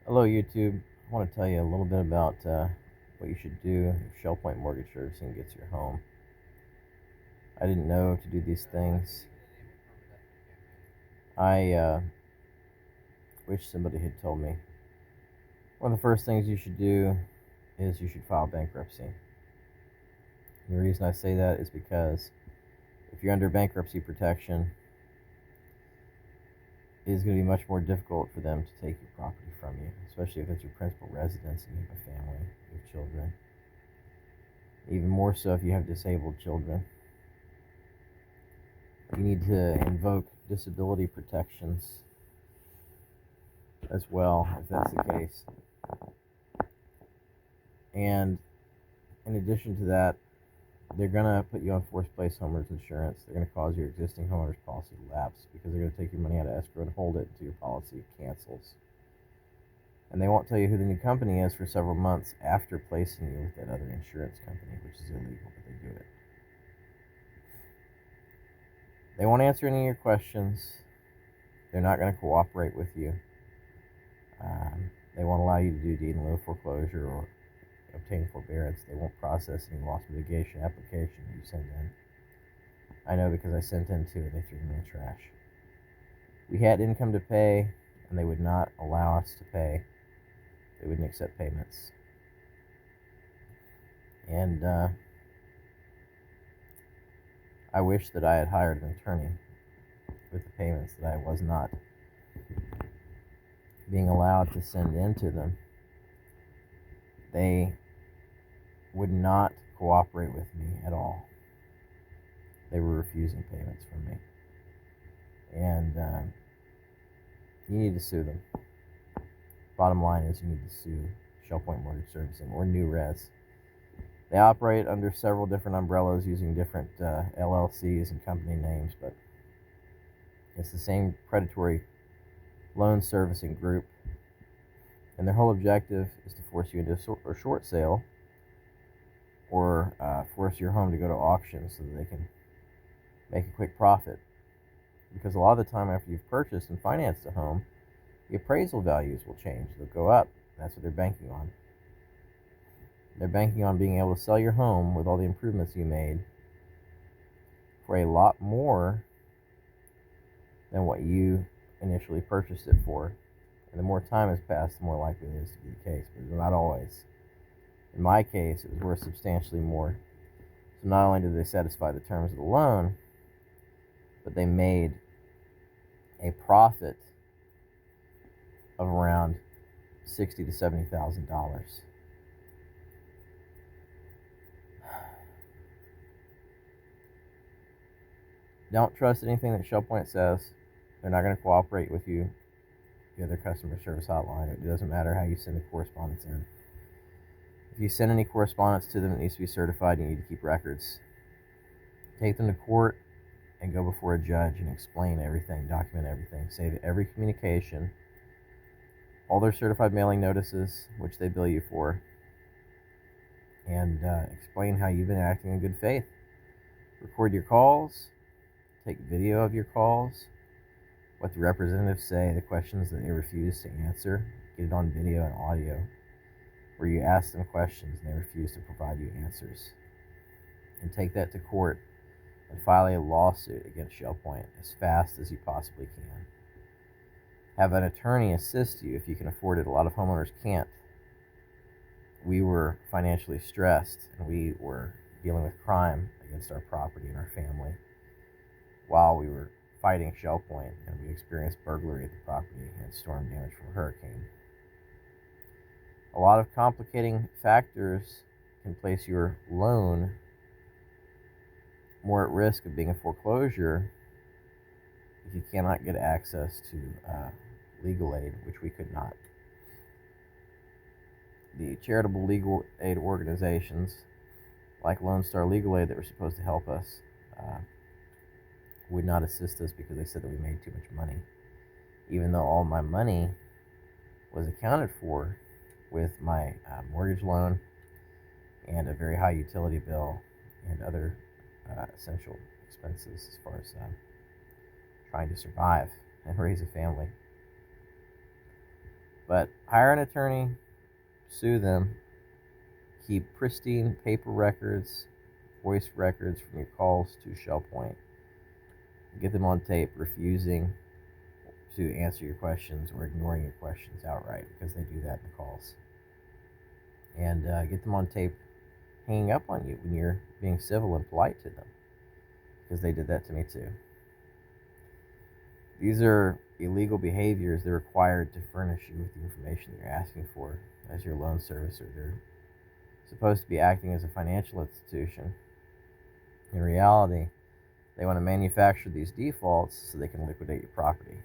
Hello, YouTube. I want to tell you a little bit about what you should do if Shellpoint Mortgage Servicing gets your home. I didn't know to do these things. I wish somebody had told me. One of the first things you should do is you should file bankruptcy. And the reason I say that is because if you're under bankruptcy protection, it is going to be much more difficult for them to take your property from you, especially if it's your principal residence and you have a family, you have children. Even more so if you have disabled children. You need to invoke disability protections as well, if that's the case. And in addition to that, they're going to put you on forced place homeowners insurance. They're going to cause your existing homeowners policy to lapse because they're going to take your money out of escrow and hold it until your policy cancels. And they won't tell you who the new company is for several months after placing you with that other insurance company, which is illegal, but they do it. They won't answer any of your questions. They're not going to cooperate with you. They won't allow you to do deed in lieu of foreclosure or obtain forbearance. They won't process any loss mitigation application you send in. I know because I sent in two and they threw them in the trash. We had income to pay, and they would not allow us to pay. They wouldn't accept payments. And I wish that I had hired an attorney with the payments that I was not being allowed to send in to them. They would not cooperate with me at all. They were refusing payments from me. And you need to sue them. Bottom line is you need to sue Shellpoint Mortgage Servicing or New Rez. They operate under several different umbrellas using different LLCs and company names, but it's the same predatory loan servicing group. And their whole objective is to force you into a short sale or force your home to go to auction so that they can make a quick profit. Because a lot of the time after you've purchased and financed a home, the appraisal values will change. They'll go up. That's what they're banking on. They're banking on being able to sell your home with all the improvements you made for a lot more than what you initially purchased it for. And the more time has passed, the more likely it is to be the case, but not always. In my case, it was worth substantially more. So not only did they satisfy the terms of the loan, but they made a profit of around $60,000 to $70,000. Don't trust anything that Shellpoint says. They're not going to cooperate with you via their customer service hotline. It doesn't matter how you send the correspondence in. If you send any correspondence to them, it needs to be certified. You need to keep records. Take them to court and go before a judge and explain everything, document everything, save every communication, all their certified mailing notices, which they bill you for, and explain how you've been acting in good faith. Record your calls, take video of your calls, what the representatives say, the questions that they refuse to answer, get it on video and audio, where you ask them questions and they refuse to provide you answers. And take that to court and file a lawsuit against Shellpoint as fast as you possibly can. Have an attorney assist you if you can afford it. A lot of homeowners can't. We were financially stressed and we were dealing with crime against our property and our family while we were fighting Shellpoint, and we experienced burglary at the property and storm damage from a hurricane. A lot of complicating factors can place your loan more at risk of being a foreclosure if you cannot get access to legal aid, which we could not. The charitable legal aid organizations like Lone Star Legal Aid that were supposed to help us would not assist us because they said that we made too much money, even though all my money was accounted for with my mortgage loan and a very high utility bill and other essential expenses as far as trying to survive and raise a family. But hire an attorney, sue them, keep pristine paper records, voice records from your calls to Shellpoint. Get them on tape refusing to answer your questions or ignoring your questions outright, because they do that in the calls. And get them on tape hanging up on you when you're being civil and polite to them, because they did that to me too. These are illegal behaviors. They're required to furnish you with the information that you're asking for as your loan servicer. They're supposed to be acting as a financial institution. In reality, they want to manufacture these defaults so they can liquidate your property.